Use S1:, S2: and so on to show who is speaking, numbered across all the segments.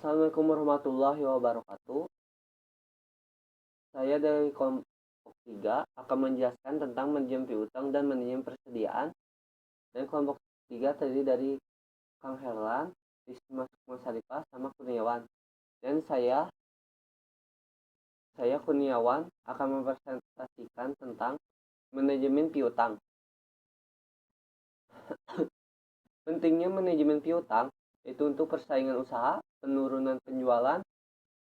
S1: Assalamualaikum warahmatullahi wabarakatuh. Saya dari kelompok 3 akan menjelaskan tentang manajemen piutang dan manajemen persediaan. Dan kelompok 3 terdiri dari Kang Herlan, Risma Sukmasarifah, sama Kurniawan. Dan saya Kurniawan akan mempresentasikan tentang manajemen piutang. Pentingnya manajemen piutang itu untuk persaingan usaha, penurunan penjualan,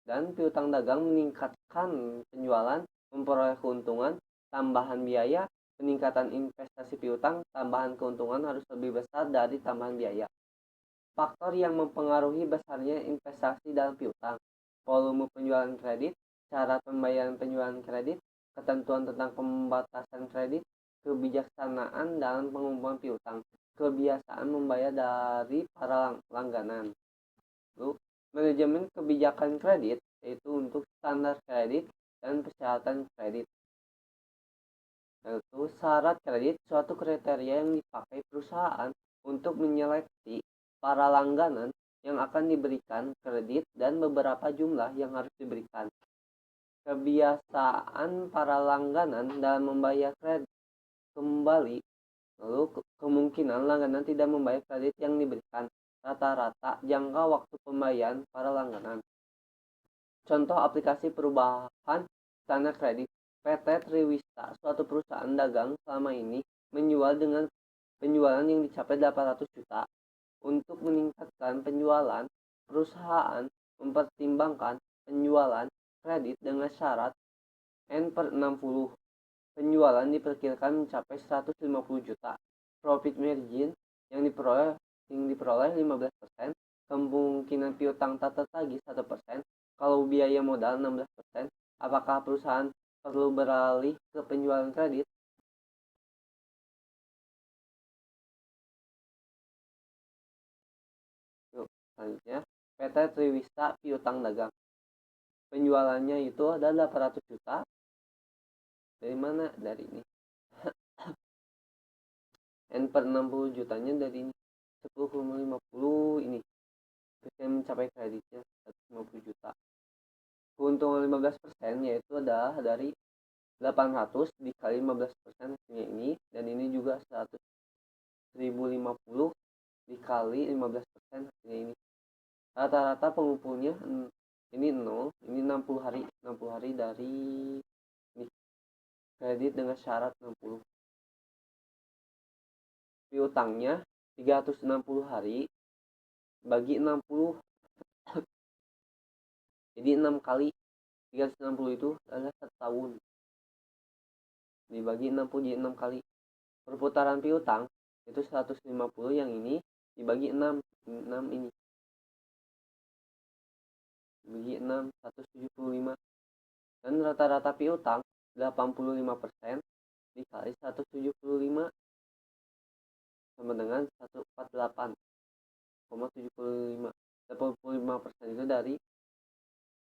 S1: dan piutang dagang meningkatkan penjualan, memperoleh keuntungan, tambahan biaya, peningkatan investasi piutang, tambahan keuntungan harus lebih besar dari tambahan biaya. Faktor yang mempengaruhi besarnya investasi dalam piutang: volume penjualan kredit, syarat pembayaran penjualan kredit, ketentuan tentang pembatasan kredit, kebijaksanaan dalam pengumpulan piutang, kebiasaan membayar dari para langganan. Lalu, manajemen kebijakan kredit yaitu untuk standar kredit dan persyaratan kredit. Yaitu syarat kredit suatu kriteria yang dipakai perusahaan untuk menyeleksi para langganan yang akan diberikan kredit dan beberapa jumlah yang harus diberikan. Kebiasaan para langganan dalam membayar kredit kembali, lalu kemungkinan langganan tidak membayar kredit yang diberikan, rata-rata jangka waktu pembayaran para langganan. Contoh aplikasi perubahan standar kredit. PT Triwista, suatu perusahaan dagang, selama ini menjual dengan penjualan yang dicapai 800 juta. Untuk meningkatkan penjualan, perusahaan mempertimbangkan penjualan kredit dengan syarat N/60. Penjualan diperkirakan mencapai 150 juta. Profit margin yang diperoleh 15%. Kemungkinan piutang tak tertagih 1%. Kalau biaya modal 16%. Apakah perusahaan perlu beralih ke penjualan kredit? Yuk, selanjutnya PT Triwista piutang dagang. Penjualannya itu ada 800 juta. Dari mana? Dari ini. N/60 jutanya dari ini. 10,50 ini. Bisa mencapai kreditnya 150 juta. Keuntungan 15% yaitu adalah dari 800 dikali 15% hasilnya ini, dan ini juga 100.050 dikali 15% hasilnya ini. Rata-rata pengumpulnya ini 0, ini 60 hari dari ini, kredit dengan syarat 60. Piutangnya 360 hari bagi 60. Jadi 6 kali 360 itu adalah setahun. Dibagi 60 jadi 6 kali. Perputaran piutang itu 150, yang ini dibagi 6 ini. Dibagi 6, 175. Dan rata-rata piutang 85% dikali 175 sama dengan 148,75. 85% itu dari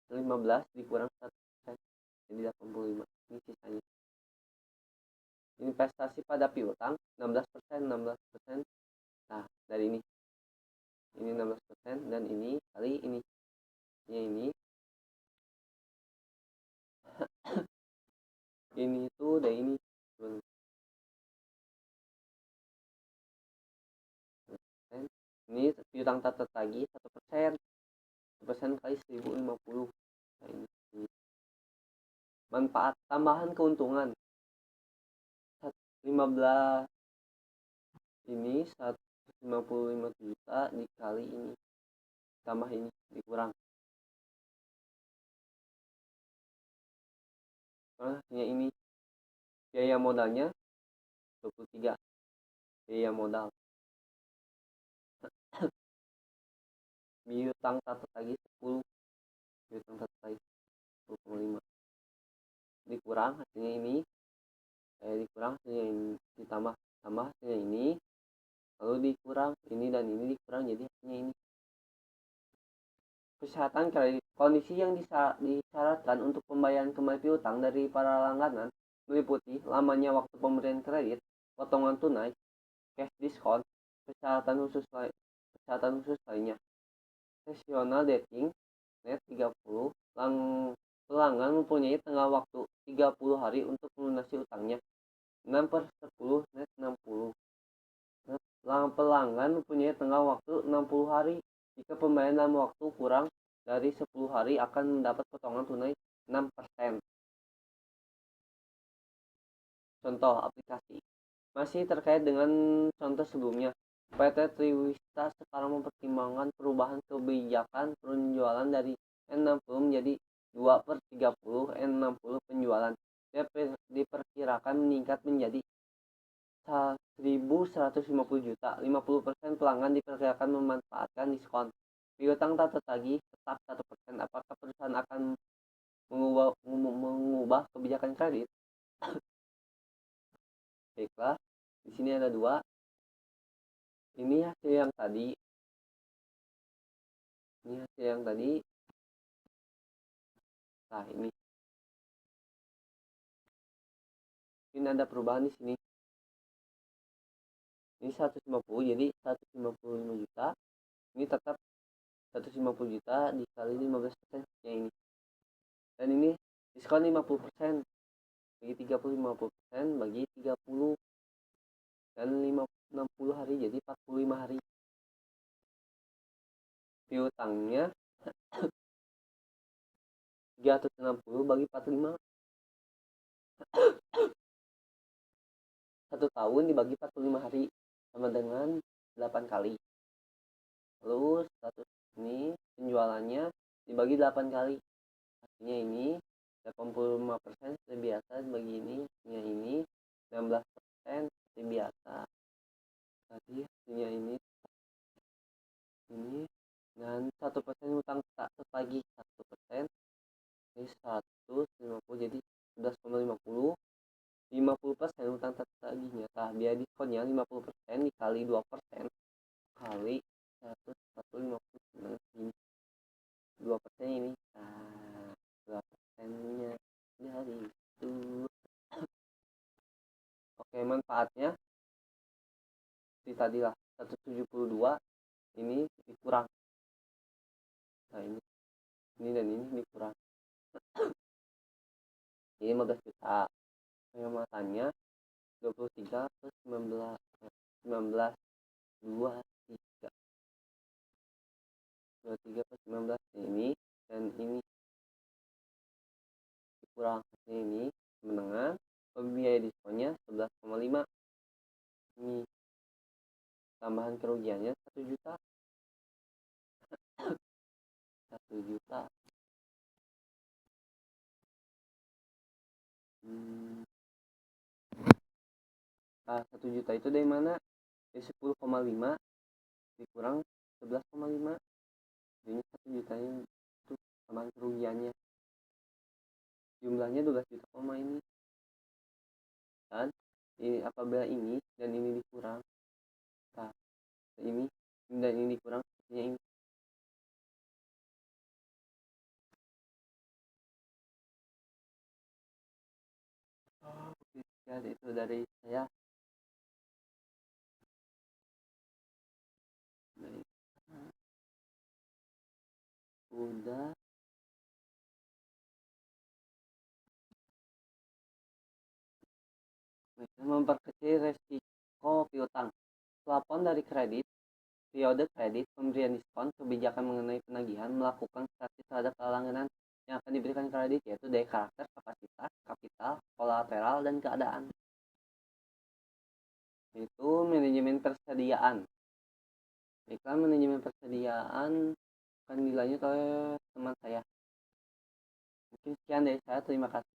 S1: 15 dikurang 1%, jadi 85. Ini sisanya. Investasi pada piutang 16%. Nah, dari ini 16%, dan ini kali ini. Ini ini itu dari ini. Ini piutang tak tertagih 1%. 1% kali 1050. Nah, ini. Manfaat tambahan keuntungan 15 ini 155 juta dikali ini, tambah ini dikurang. Nah, ini biaya modalnya 23. Biaya modal. Piutang tak tertagih 10. Piutang tak tertagih 10,5. Dikurang hasilnya ini. Dikurang hasilnya ini, ditambah hasilnya ini, lalu dikurang ini dan ini dikurang, jadi hasilnya ini. Kesehatan kredit. Kondisi yang disyaratkan untuk pembayaran kembali piutang dari para langganan meliputi lamanya waktu pemberian kredit, potongan tunai, cash diskon, persyaratan khusus lainnya. Professional dating net 30. Pelanggan mempunyai tengah waktu 30 hari untuk melunasi utangnya. 6 per 10 net 60. Pelanggan mempunyai tengah waktu 60 hari. Jika pembayaran dalam waktu kurang dari 10 hari akan mendapat potongan tunai 6%. Contoh aplikasi. Masih terkait dengan contoh sebelumnya, PT Triwista sekarang mempertimbangkan perubahan kebijakan penjualan dari N60 menjadi 2 per 30 N60 penjualan. Diperkirakan meningkat menjadi 1.150 juta. 50% pelanggan diperkirakan memanfaatkan diskon. Piutang tak tertagih tetap 1%. Apakah perusahaan akan mengubah kebijakan kredit? Baiklah, di sini ada 2. Ini hasil yang tadi. Nah, ini. Ini ada perubahan di sini. Ini 150, jadi 155 juta. Ini tetap 150 juta dikali 15% ya ini. Dan ini diskon 50%. Bagi 30 50% bagi 30 dan 60 hari jadi 45 hari. Piutangnya 360 bagi 45. 1 tahun dibagi 45 hari sama dengan 8 kali. Lalu 100 ini penjualannya dibagi 8 kali. Artinya ini 85% seperti biasa dibagi ini. Artinya ini 16% seperti biasa. Tadi artinya ini dan 1% hutang tak tertagih 1%. Ini 150 jadi 11,50. 50% hutang tak tertagihnya. Nah, biaya diskonnya 50% dikali 2% kali 150 ini. 2% ini. Nah, 2%-nya dari itu. Oke, manfaatnya seperti tadilah 172 ini dikurang. Nah, ini dan ini dikurang. Ini 15 juta. Pengamatannya 23 plus 19 23 plus 19 ini dan ini dikurang ini menengah. Biaya diskonnya 11,5. Ini tambahan kerugiannya 1 juta. 1 juta. 1 juta itu dari mana? Dari 10,5 dikurang 11,5. Ini 1 juta itu tambahan kerugiannya. Jumlahnya 12 juta ini. Dan ini apabila ini dan ini dikurang. Nah, ini dan ini dikurang artinya ini. Oke, jadi itu dari saya. Udah. Memperkecil resiko piutang. Plafon dari kredit, periode kredit, pemberian diskon, kebijakan mengenai penagihan, melakukan statis terhadap langganan yang akan diberikan kredit, yaitu dari karakter, kapasitas, kapital, kolateral, dan keadaan. Itu manajemen persediaan. Baiklah, manajemen persediaan akan dilanjut oleh teman saya. Mungkin sekian dari saya, terima kasih.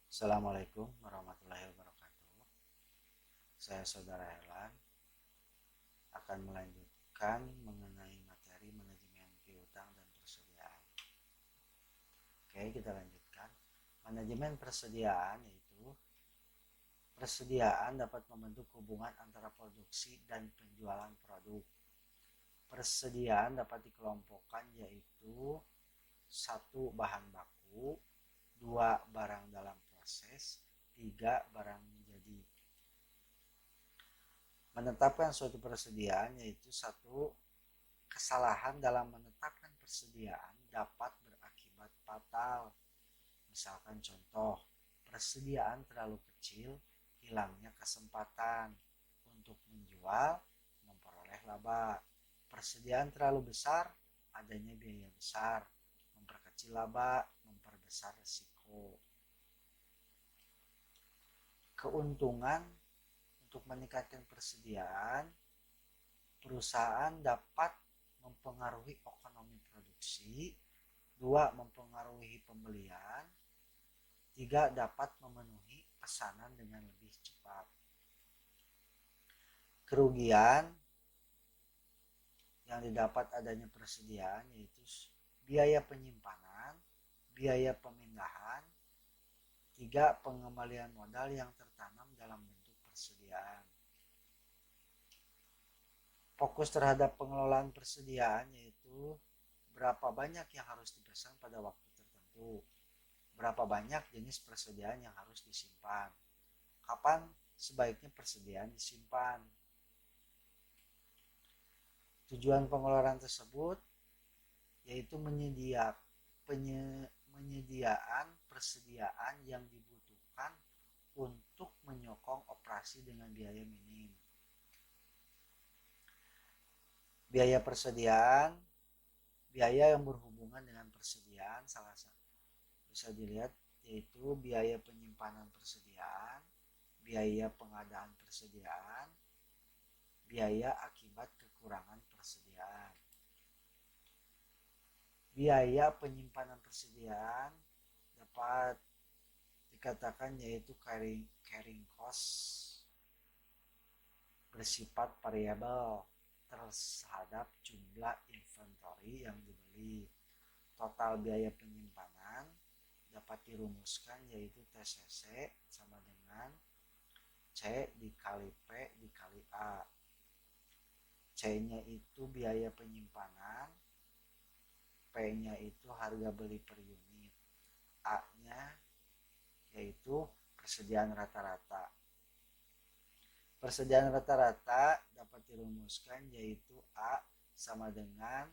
S2: Assalamualaikum warahmatullahi wabarakatuh. Saya Saudara Herlan akan melanjutkan mengenai materi manajemen piutang dan persediaan. Oke, kita lanjutkan. Manajemen persediaan yaitu persediaan dapat membentuk hubungan antara produksi dan penjualan produk. Persediaan dapat dikelompokkan yaitu 1. Bahan baku, 2. Barang dalam proses, 3. Barang jadi. Menetapkan suatu persediaan yaitu satu kesalahan dalam menetapkan persediaan dapat berakibat fatal. Misalkan contoh, persediaan terlalu kecil, hilangnya kesempatan untuk menjual, memperoleh laba. Persediaan terlalu besar, adanya biaya besar, memperkecil laba, memperbesar risiko. Keuntungan untuk meningkatkan persediaan, perusahaan dapat mempengaruhi ekonomi produksi, 2 mempengaruhi pembelian, 3 dapat memenuhi pesanan dengan lebih cepat. Kerugian yang didapat adanya persediaan yaitu biaya penyimpanan, biaya pemindahan, 3 pengembalian modal yang tertanam dalam bentuk persediaan. Fokus terhadap pengelolaan persediaan yaitu berapa banyak yang harus dipesan pada waktu tertentu, berapa banyak jenis persediaan yang harus disimpan, kapan sebaiknya persediaan disimpan. Tujuan pengeluaran tersebut yaitu penyediaan persediaan yang dibutuhkan untuk menyokong operasi dengan biaya minim. Biaya persediaan, biaya yang berhubungan dengan persediaan salah satu bisa dilihat yaitu biaya penyimpanan persediaan, biaya pengadaan persediaan, biaya akibat kekurangan persediaan. Biaya penyimpanan persediaan dapat dikatakan yaitu carrying cost, bersifat variabel terhadap jumlah inventory yang dibeli. Total biaya penyimpanan dapat dirumuskan yaitu TCC sama dengan C dikali P dikali A. C-nya itu biaya penyimpanan, P-nya itu harga beli per unit, A-nya yaitu persediaan rata-rata. Persediaan rata-rata dapat dirumuskan yaitu A sama dengan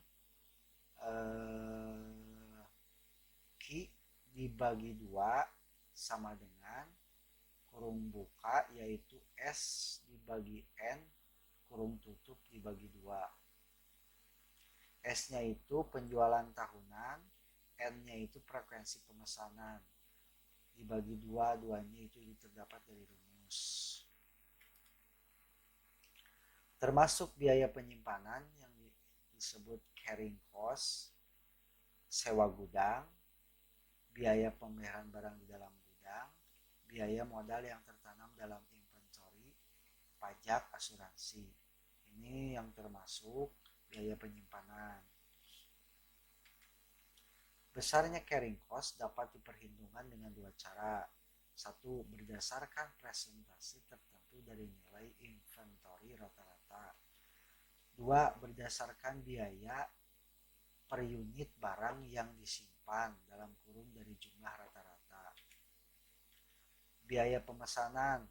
S2: Q dibagi 2 sama dengan kurung buka yaitu S dibagi N kurung tutup dibagi 2. S-nya itu penjualan tahunan, N-nya itu frekuensi pemesanan. Dibagi 2, 2-nya itu terdapat dari rumus. Termasuk biaya penyimpanan yang disebut carrying cost, sewa gudang, biaya pemeliharaan barang di dalam gudang, biaya modal yang tertanam dalam inventory, pajak, asuransi. Ini yang termasuk biaya penyimpanan. Besarnya carrying cost dapat diperhitungkan dengan 2 cara. 1. Berdasarkan presentasi tertentu dari nilai inventory rata-rata. 2. Berdasarkan biaya per unit barang yang disimpan dalam kurung dari jumlah rata-rata. Biaya pemesanan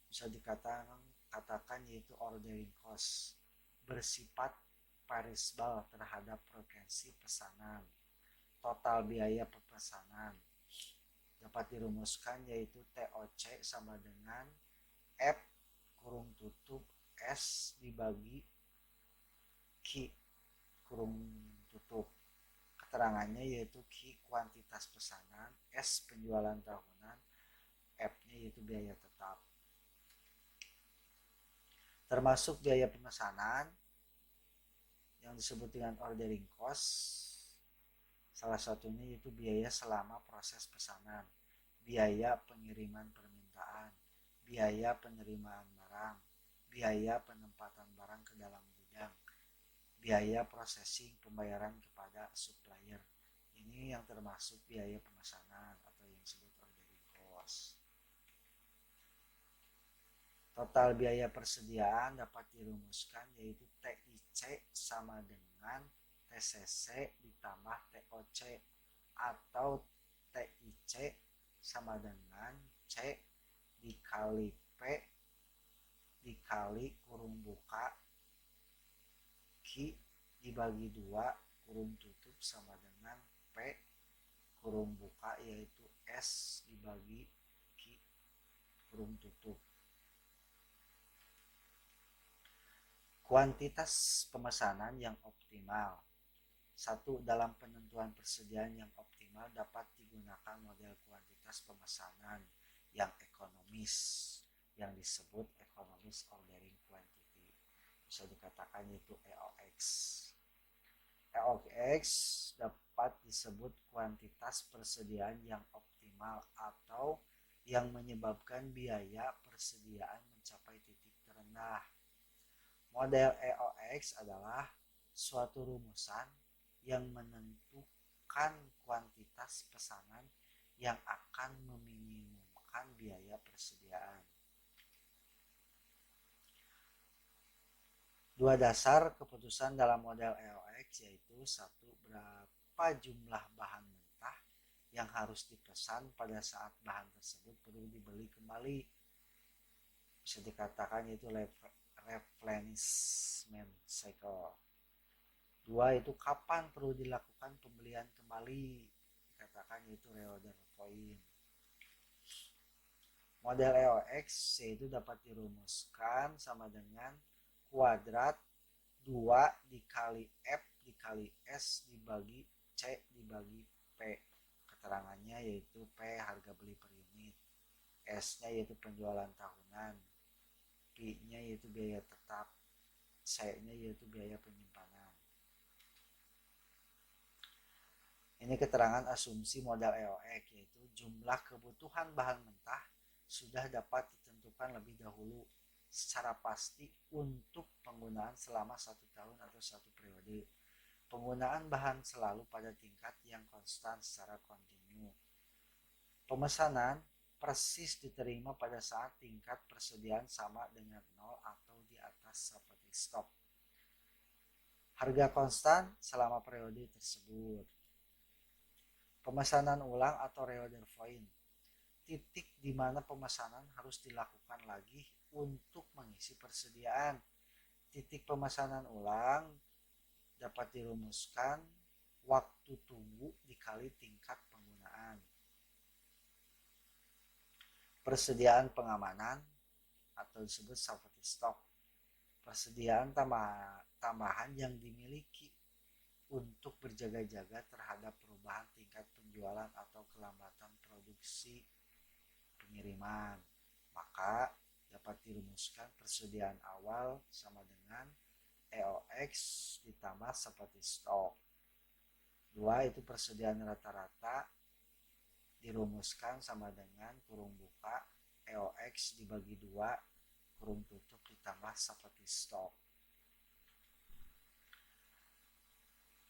S2: bisa dikatakan yaitu ordering cost, bersifat variabel terhadap frekuensi pesanan. Total biaya pemesanan dapat dirumuskan yaitu TOC sama dengan F kurung tutup S dibagi Q kurung tutup. Keterangannya yaitu Q kuantitas pesanan, S penjualan tahunan, F-nya yaitu biaya tetap. Termasuk biaya pemesanan yang disebut dengan ordering cost, salah satunya yaitu biaya selama proses pesanan, biaya pengiriman permintaan, biaya penerimaan barang, biaya penempatan barang ke dalam gudang, biaya processing pembayaran kepada supplier. Ini yang termasuk biaya pemesanan atau yang disebut ordering cost. Total biaya persediaan dapat dirumuskan yaitu TIC sama dengan TCC ditambah TOC atau TIC sama dengan C dikali P dikali kurung buka Q dibagi 2 kurung tutup sama dengan P kurung buka yaitu S dibagi Q kurung tutup. Kuantitas pemesanan yang optimal. 1. Dalam penentuan persediaan yang optimal dapat digunakan model kuantitas pemesanan yang ekonomis yang disebut Economist Ordering Quantity. Bisa dikatakan yaitu EOX. EOX dapat disebut kuantitas persediaan yang optimal atau yang menyebabkan biaya persediaan mencapai titik terendah. Model EOX adalah suatu rumusan yang menentukan kuantitas pesanan yang akan meminimumkan biaya persediaan. Dua dasar keputusan dalam model EOX yaitu 1. Berapa jumlah bahan mentah yang harus dipesan pada saat bahan tersebut perlu dibeli kembali. Bisa dikatakan yaitu replenishment cycle. 2. Itu kapan perlu dilakukan pembelian kembali, dikatakan yaitu reorder point. Model EOX yaitu dapat dirumuskan sama dengan kuadrat 2 dikali F dikali S dibagi C dibagi P. Keterangannya yaitu P harga beli per unit, S-nya yaitu penjualan tahunan, P-nya yaitu biaya tetap, C-nya yaitu biaya penyimpanan. Ini keterangan asumsi modal EOX yaitu jumlah kebutuhan bahan mentah sudah dapat ditentukan lebih dahulu secara pasti untuk penggunaan selama 1 tahun atau 1 periode. Penggunaan bahan selalu pada tingkat yang konstan secara kontinu. Pemesanan persis diterima pada saat tingkat persediaan sama dengan 0 atau di atas seperti stok. Harga konstan selama periode tersebut. Pemesanan ulang atau reorder point. Titik di mana pemesanan harus dilakukan lagi untuk mengisi persediaan. Titik pemesanan ulang dapat dirumuskan waktu tunggu dikali tingkat penggunaan. Persediaan pengamanan atau disebut safety stock. Persediaan tambahan yang dimiliki untuk berjaga-jaga terhadap perubahan tingkat penjualan atau kelambatan produksi pengiriman. Maka dapat dirumuskan persediaan awal sama dengan EOX ditambah seperti stok. 2 itu persediaan rata-rata dirumuskan sama dengan kurung buka EOX dibagi 2 kurung tutup ditambah seperti stok.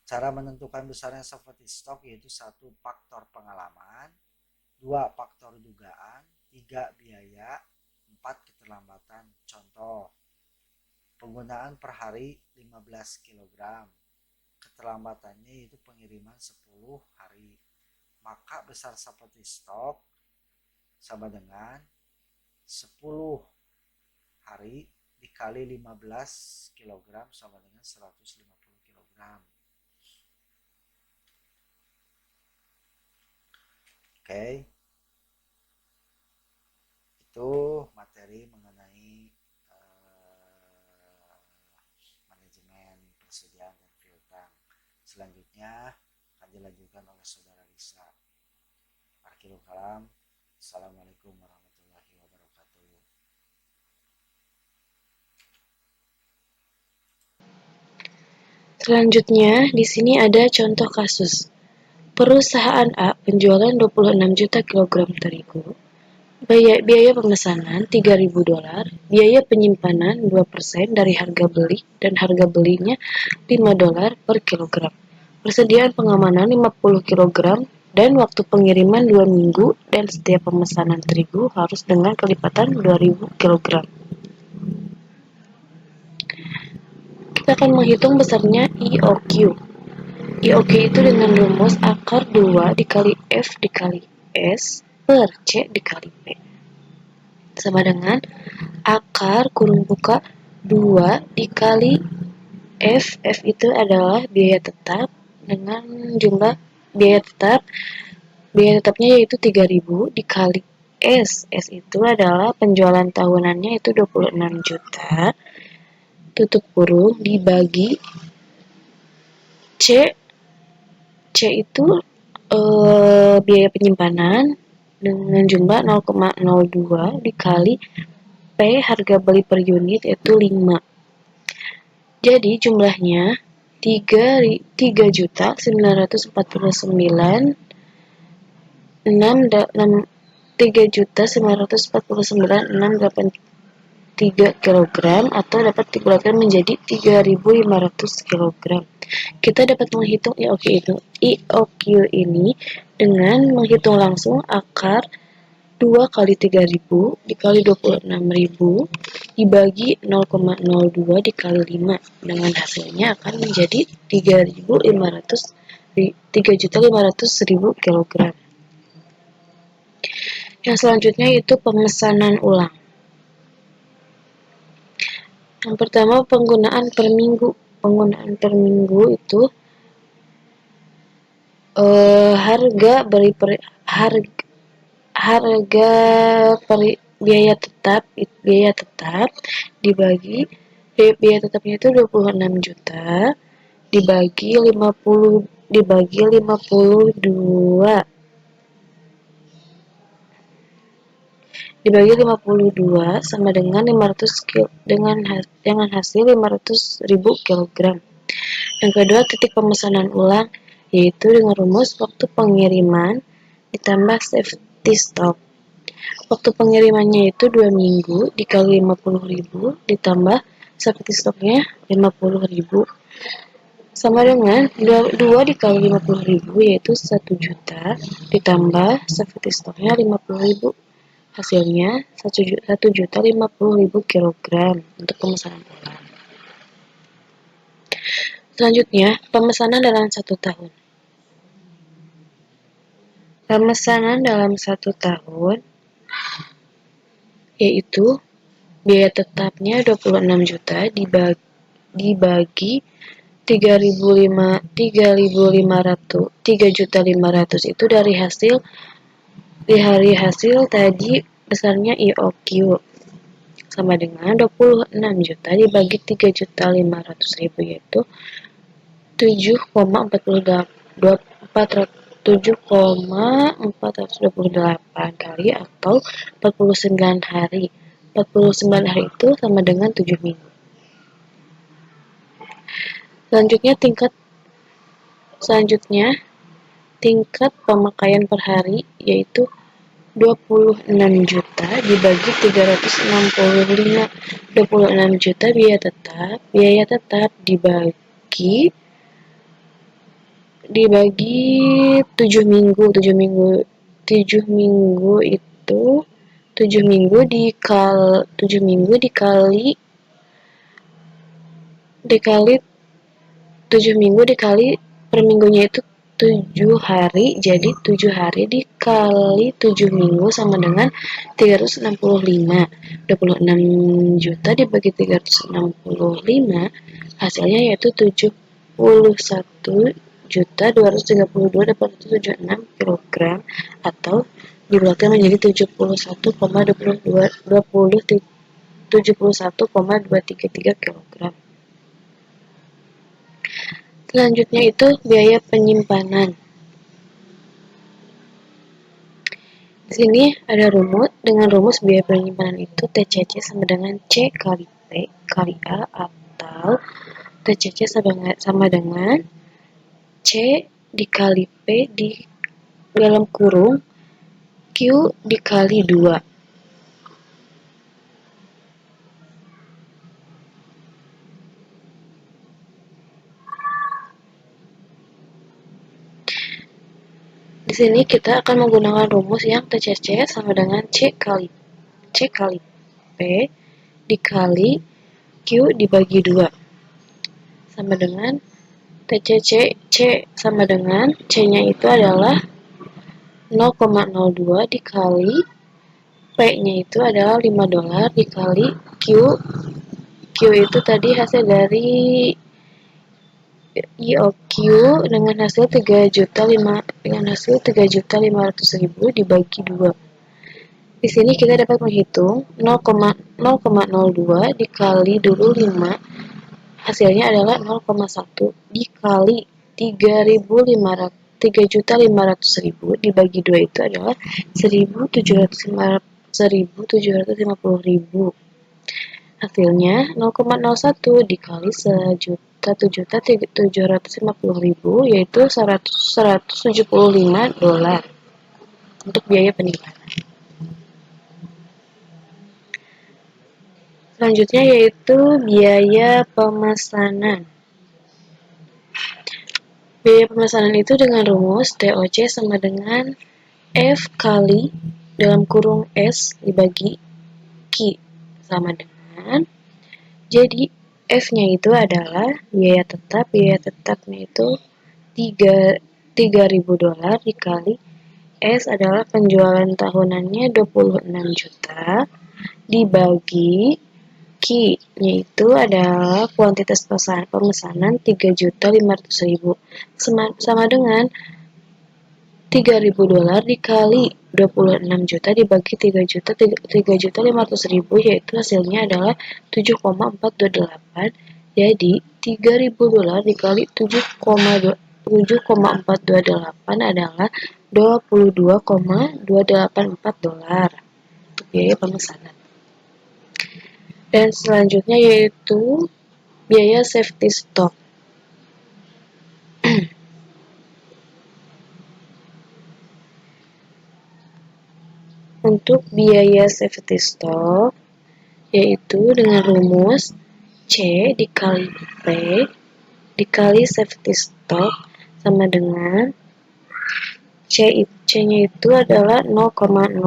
S2: Cara menentukan besarnya seperti stok yaitu 1. Faktor pengalaman, 2. Faktor dugaan, 3. Biaya, 4. Keterlambatan. Contoh, penggunaan per hari 15 kg, keterlambatannya yaitu pengiriman 10 hari. Maka besar seperti stok sama dengan 10 hari dikali 15 kg sama dengan 150 kg. Oke. Itu materi mengenai manajemen persediaan dan piutang. Selanjutnya akan dilanjutkan oleh saudara Risa. Akhirul kalam. Assalamualaikum warahmatullahi wabarakatuh.
S3: Selanjutnya, di sini ada contoh kasus. Perusahaan A penjualan 26 juta kilogram terigu. Biaya pemesanan $3.000, biaya penyimpanan 2% dari harga beli dan harga belinya $5 per kilogram. Persediaan pengamanan 50 kg dan waktu pengiriman 2 minggu dan setiap pemesanan terigu harus dengan kelipatan 2000 kg. Kita akan menghitung besarnya IOQ. IOQ itu dengan rumus akar 2 dikali F dikali S per C dikali P. sama dengan akar kurung buka 2 dikali F itu adalah biaya tetap dengan jumlah biaya tetapnya yaitu 3.000 dikali S itu adalah penjualan tahunannya itu 26 juta, tutup kurung, dibagi C itu biaya penyimpanan dengan jumlah 0,02 dikali P harga beli per unit yaitu 5. Jadi jumlahnya 3.949.683 kilogram atau dapat dikeluarkan menjadi 3.500 kilogram. Kita dapat menghitung IOQ ini dengan menghitung langsung akar 2 kali 3.000 dikali 26.000 dibagi 0,02 dikali 5 dengan hasilnya akan menjadi 3.500.000 kilogram. Yang selanjutnya itu pemesanan ulang. Yang pertama penggunaan per minggu. Penggunaan per minggu itu harga biaya tetap dibagi biaya tetapnya itu 26 juta dibagi 52 sama dengan 500 dengan hasil 500.000 kilogram. Yang kedua titik pemesanan ulang yaitu dengan rumus waktu pengiriman ditambah safety stock. Waktu pengirimannya itu 2 minggu dikali 50.000 ditambah safety stocknya 50.000 sama dengan 2 dikali 50.000 yaitu 1 juta ditambah safety stocknya 50.000. Hasilnya 1.050.000 kilogram untuk pemesanan ulang. Selanjutnya, pemesanan dalam 1 tahun. Pemesanan dalam 1 tahun yaitu biaya tetapnya 26 juta dibagi 3.500 itu dari hasil tadi besarnya IOQ sama dengan 26 juta dibagi 3.500.000 yaitu 7,428 kali atau 49 hari. 49 hari itu sama dengan 7 minggu. Tingkat pemakaian per hari yaitu 26 juta dibagi 365. 26 juta biaya tetap dibagi 7 minggu. 7 minggu itu 7 minggu dikali per minggunya itu 7 hari, jadi 7 hari dikali 7 minggu sama dengan 365. 26 juta dibagi 365 hasilnya yaitu 71.232.876 kilogram atau dibulatkan menjadi 71,233 kilogram. Selanjutnya itu biaya penyimpanan. Di sini ada rumus. Dengan rumus biaya penyimpanan itu TCC sama dengan C kali P kali A atau TCC sama dengan C dikali P di dalam kurung Q dikali 2. Di sini kita akan menggunakan rumus yang TCC sama dengan C kali P dikali Q dibagi 2 sama dengan TCC C sama dengan C-nya itu adalah 0,02 dikali P-nya itu adalah 5 dolar dikali Q. Q itu tadi hasil dari IOQ dengan hasil 3.500.000 dibagi 2. Di sini kita dapat menghitung 0,02 dikali dulu 5, hasilnya adalah 0,1 dikali 3.500.000 dibagi 2 itu adalah 1.750.000. Hasilnya 0,01 dikali 1.750.000 yaitu 175 dolar untuk biaya penyimpanan. Selanjutnya yaitu biaya pemesanan. Biaya pemesanan itu dengan rumus TOC sama dengan F kali dalam kurung S dibagi Q sama dengan, jadi F-nya itu adalah biaya tetapnya itu 3.000 dolar dikali S adalah penjualan tahunannya 26 juta dibagi Q-nya itu adalah kuantitas pemesanan 3.500.000 sama dengan 3.000 dolar dikali 26 juta dibagi 3.500.000 yaitu hasilnya adalah 7,428. Jadi 3.000 dolar dikali 7,428 adalah 22,284 dolar untuk biaya pemesanan. Dan selanjutnya yaitu biaya safety stock. Untuk biaya safety stock yaitu dengan rumus C dikali P dikali safety stock sama dengan C-nya itu adalah 0,02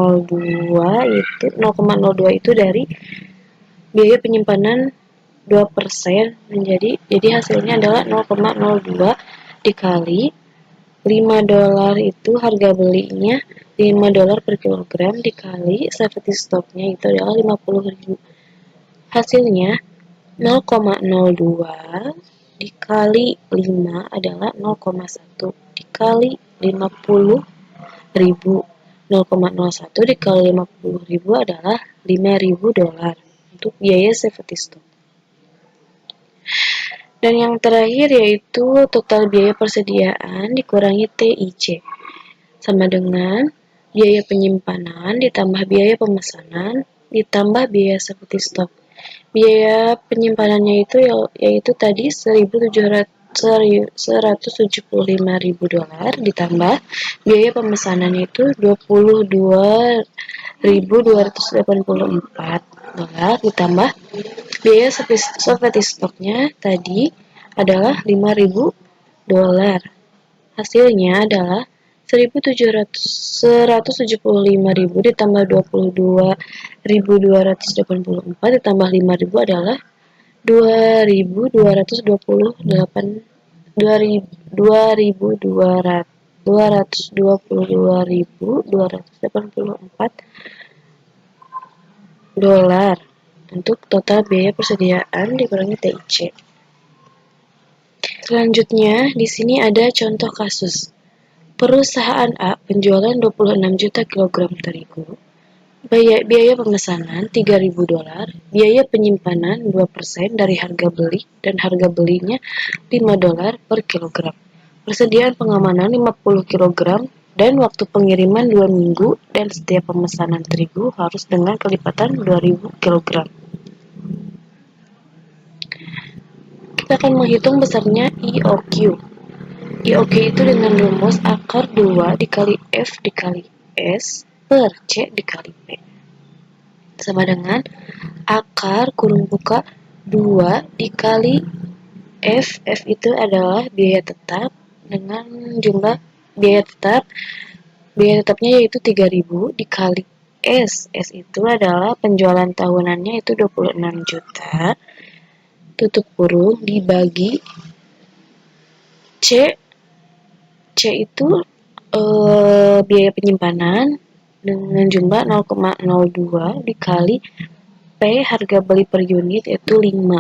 S3: itu dari biaya penyimpanan 2% jadi hasilnya adalah 0,02 dikali 5 dolar itu harga belinya 5 dolar per kilogram dikali safety stocknya itu adalah 50.000. Hasilnya 0,02 dikali 5 adalah 0,1 dikali 50.000. 0,01 dikali 50.000 adalah 5.000 dolar untuk biaya safety stock. Dan yang terakhir yaitu total biaya persediaan dikurangi TIC sama dengan biaya penyimpanan ditambah biaya pemesanan ditambah biaya safety stock. Biaya penyimpanannya itu yaitu tadi 175.000 dolar ditambah biaya pemesanannya itu 22.284 dolar ditambah biaya safety stocknya tadi adalah 5.000 dolar. Hasilnya adalah 175.000 ditambah 22.284 ditambah 5.000 adalah 222.284 dolar untuk total biaya persediaan dikurangi TIC. Selanjutnya di sini ada contoh kasus. Perusahaan A penjualan 26 juta kilogram terigu. Biaya pemesanan 3.000 dolar, biaya penyimpanan 2% dari harga beli dan harga belinya 5 dolar per kilogram. Persediaan pengamanan 50 kilogram dan waktu pengiriman 2 minggu dan setiap pemesanan terigu harus dengan kelipatan 2.000 kilogram. Kita akan menghitung besarnya IOQ. IOQ itu dengan rumus akar 2 dikali F dikali S per C dikali P sama dengan akar kurung buka 2 dikali F. F itu adalah biaya tetap dengan jumlah biaya tetapnya yaitu 3.000 dikali S. S itu adalah penjualan tahunannya itu 26 juta tutup kurung dibagi C. C itu biaya penyimpanan dengan jumlah 0,02 dikali P harga beli per unit yaitu 5.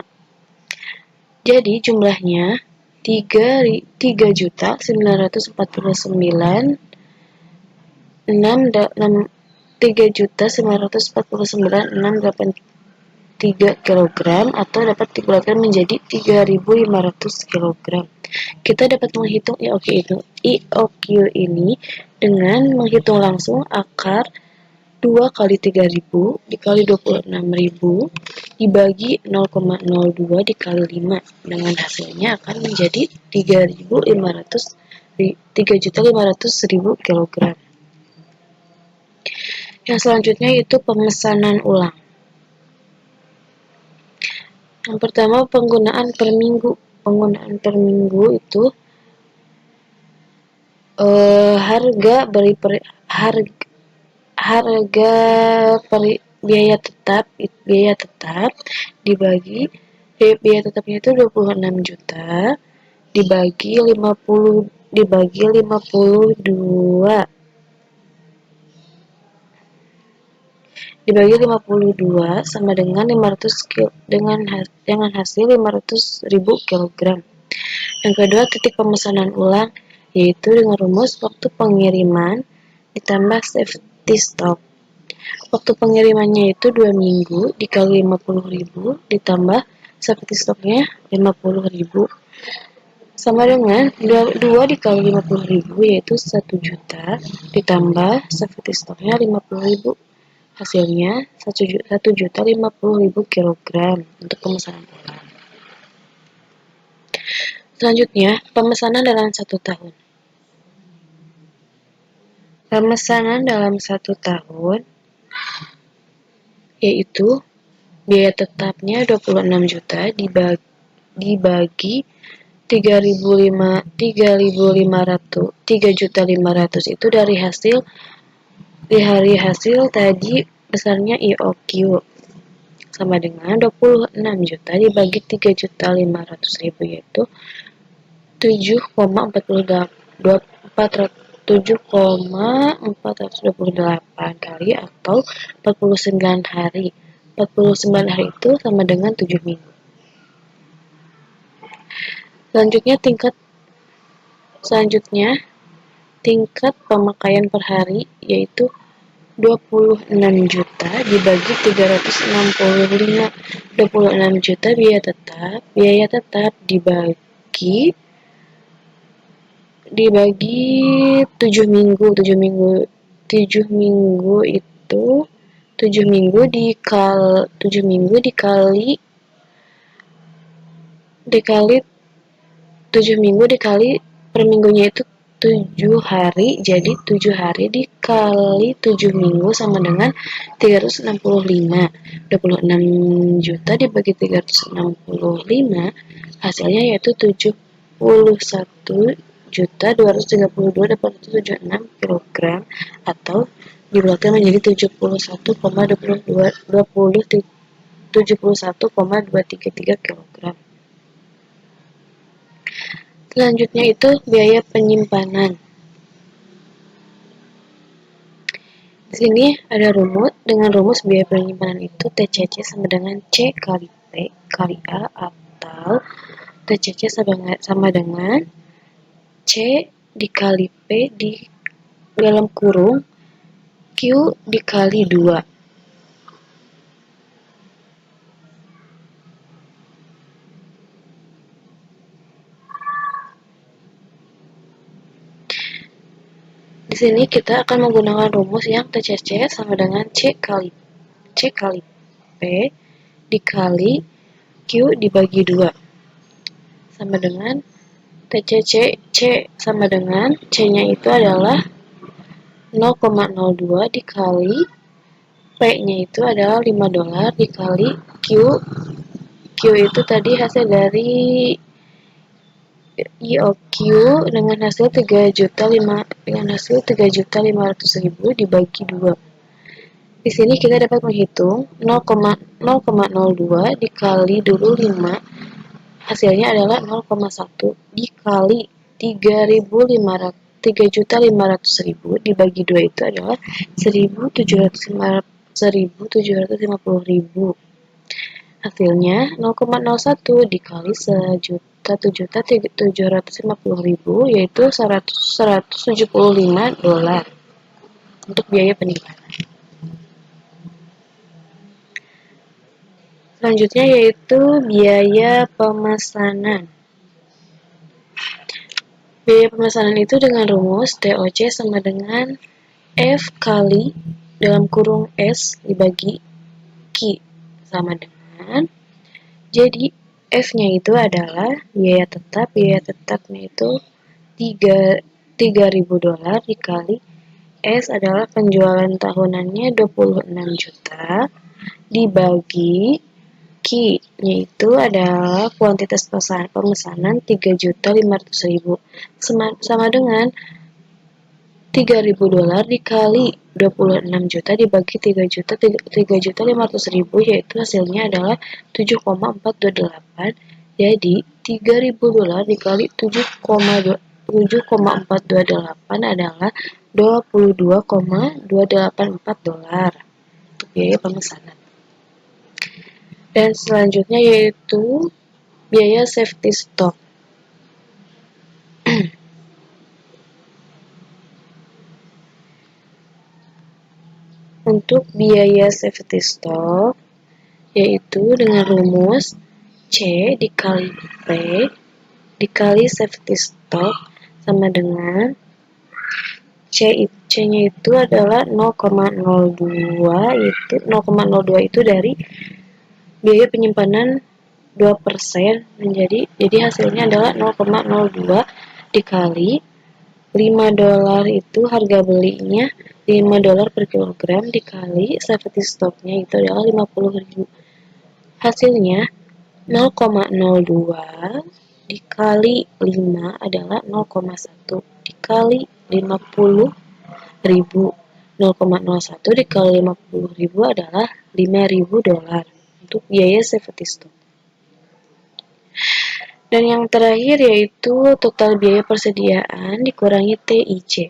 S3: Jadi jumlahnya 3.949.683 kilogram atau dapat dikeluarkan menjadi 3.500 kilogram. Kita dapat menghitung IOQ ini dengan menghitung langsung akar 2 kali 3.000 dikali 26.000 dibagi 0,02 dikali 5. Dengan hasilnya akan menjadi 3.500.000 kilogram. Yang selanjutnya itu pemesanan ulang. Yang pertama penggunaan per minggu. Penggunaan per minggu itu harga biaya tetap dibagi biaya tetapnya itu 26 juta dibagi 52 sama dengan 500 dengan hasil 500.000 kilogram. Yang kedua titik pemesanan ulang yaitu dengan rumus waktu pengiriman ditambah safety stock. Waktu pengirimannya itu 2 minggu dikali 50.000 ditambah safety stocknya 50.000 sama dengan 2 dikali 50.000 yaitu 1 juta ditambah safety stocknya 50.000. Hasilnya 1.050.000 kilogram untuk pemesanan ulang. Selanjutnya, pemesanan dalam 1 tahun. Pemesanan dalam 1 tahun yaitu biaya tetapnya 26 juta dibagi 3.500 itu dari hasil tadi besarnya IOQ sama dengan 26 juta dibagi 3.500.000 yaitu 7,428 kali atau 49 hari. 49 hari itu sama dengan 7 minggu. Tingkat pemakaian per hari yaitu 26 juta dibagi 365. 26 juta biaya tetap dibagi 7 minggu. 7 minggu itu 7 minggu dikali 7 minggu dikali per minggunya itu 7 hari, jadi 7 hari dikali 7 minggu sama dengan 365. 26 juta dibagi 365 hasilnya yaitu 71.232.876 kilogram atau dibulatkan menjadi 71,233 kilogram. Selanjutnya itu biaya penyimpanan. Di sini ada rumus. Dengan rumus biaya penyimpanan itu TCC sama dengan C kali P kali A atau TCC sama dengan C dikali P di dalam kurung Q dikali 2. Di sini kita akan menggunakan rumus yang TCC sama dengan C kali P dikali Q dibagi 2 sama dengan TCC C sama dengan C-nya itu adalah 0,02 dikali P-nya itu adalah $5 dikali Q itu tadi hasil dari IOQ dengan hasil 3.500.000 dibagi 2. Di sini kita dapat menghitung 0,02 dikali dulu 5 hasilnya adalah 0,1 dikali 3.500 3.500.000 dibagi 2 itu adalah 1.750.000. Hasilnya 0,01 dikali 1.750.000 yaitu $175 untuk biaya penyimpanan. Selanjutnya yaitu biaya pemesanan. Biaya pemesanan itu dengan rumus TOC sama dengan F kali dalam kurung S dibagi Q sama dengan, jadi F-nya itu adalah biaya tetapnya itu $3.000 dikali S adalah penjualan tahunannya 26 juta dibagi Q-nya itu adalah kuantitas pemesanan 3.500.000 sama dengan $3.000 dikali 26 juta dibagi 3.500.000 yaitu hasilnya adalah 7,428. Jadi $3.000 dikali 7,428 adalah $22,284 untuk biaya pemesanan. Dan selanjutnya yaitu biaya safety stock. Untuk biaya safety stock yaitu dengan rumus C dikali P dikali safety stock sama dengan C-nya itu adalah 0,02 itu dari biaya penyimpanan 2% jadi hasilnya adalah 0,02 dikali $5 itu harga belinya $5 per kilogram dikali safety stocknya itu adalah 50.000. Hasilnya 0,02 dikali 5 adalah 0,1 dikali 50.000. 0,01 dikali 50.000 adalah $5.000 untuk biaya safety stock. Dan yang terakhir yaitu total biaya persediaan dikurangi TIC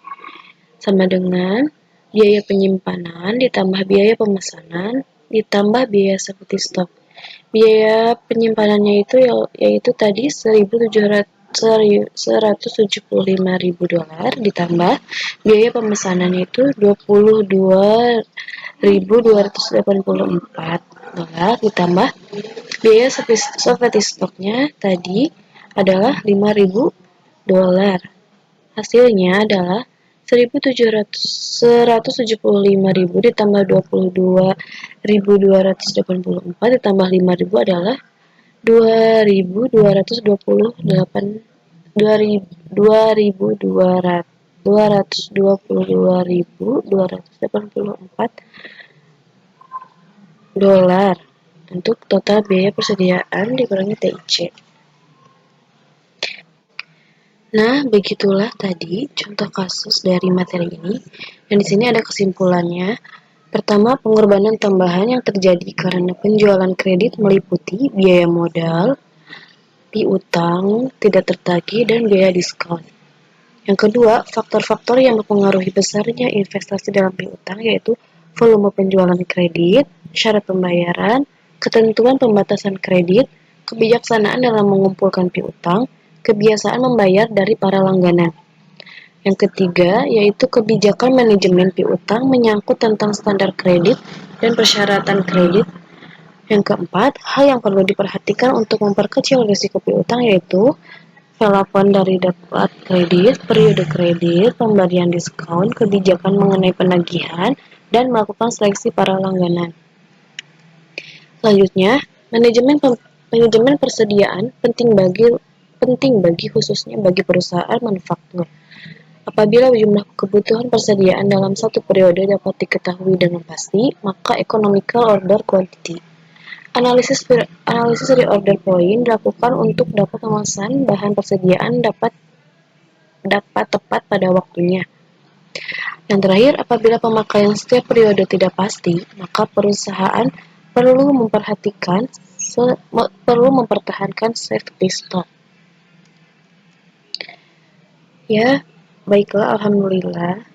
S3: sama dengan biaya penyimpanan ditambah biaya pemesanan ditambah biaya safety stock. Biaya penyimpanannya itu yaitu tadi $175.000 ditambah biaya pemesanannya itu $22.284 ditambah biaya safety stocknya tadi adalah $5.000. Hasilnya adalah 175.000 ditambah 22.284 ditambah 5.000 adalah 222.284 untuk total biaya persediaan dikurangi TIC. Nah, begitulah tadi contoh kasus dari materi ini. Dan di sini ada kesimpulannya. Pertama, pengorbanan tambahan yang terjadi karena penjualan kredit meliputi biaya modal, piutang, tidak tertagih, dan biaya diskon. Yang kedua, faktor-faktor yang mempengaruhi besarnya investasi dalam piutang yaitu volume penjualan kredit, syarat pembayaran, ketentuan pembatasan kredit, kebijaksanaan dalam mengumpulkan piutang, kebiasaan membayar dari para langganan. Yang ketiga, yaitu kebijakan manajemen piutang menyangkut tentang standar kredit dan persyaratan kredit. Yang keempat, hal yang perlu diperhatikan untuk memperkecil risiko piutang yaitu plafon dari dapat kredit, periode kredit, pemberian diskon, kebijakan mengenai penagihan, dan melakukan seleksi para langganan. Selanjutnya, manajemen persediaan penting bagi khususnya bagi perusahaan manufaktur. Apabila jumlah kebutuhan persediaan dalam satu periode dapat diketahui dengan pasti, maka economical order quantity. Analisis reorder point dilakukan untuk dapat memesan bahan persediaan dapat tepat pada waktunya. Yang terakhir, apabila pemakaian setiap periode tidak pasti, maka perusahaan perlu mempertahankan safety stock. Ya, Baiklah, alhamdulillah.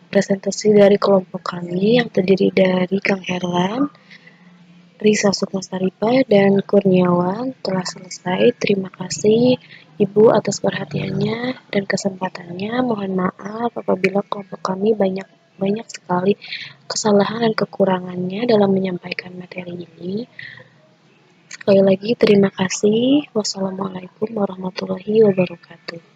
S3: Presentasi dari kelompok kami yang terdiri dari Kang Herlan, Risa Sukmasaripa, dan Kurniawan telah selesai. Terima kasih Ibu atas perhatiannya dan kesempatannya. Mohon maaf apabila kelompok kami banyak sekali kesalahan dan kekurangannya dalam menyampaikan materi ini. Sekali lagi terima kasih. Wassalamualaikum warahmatullahi wabarakatuh.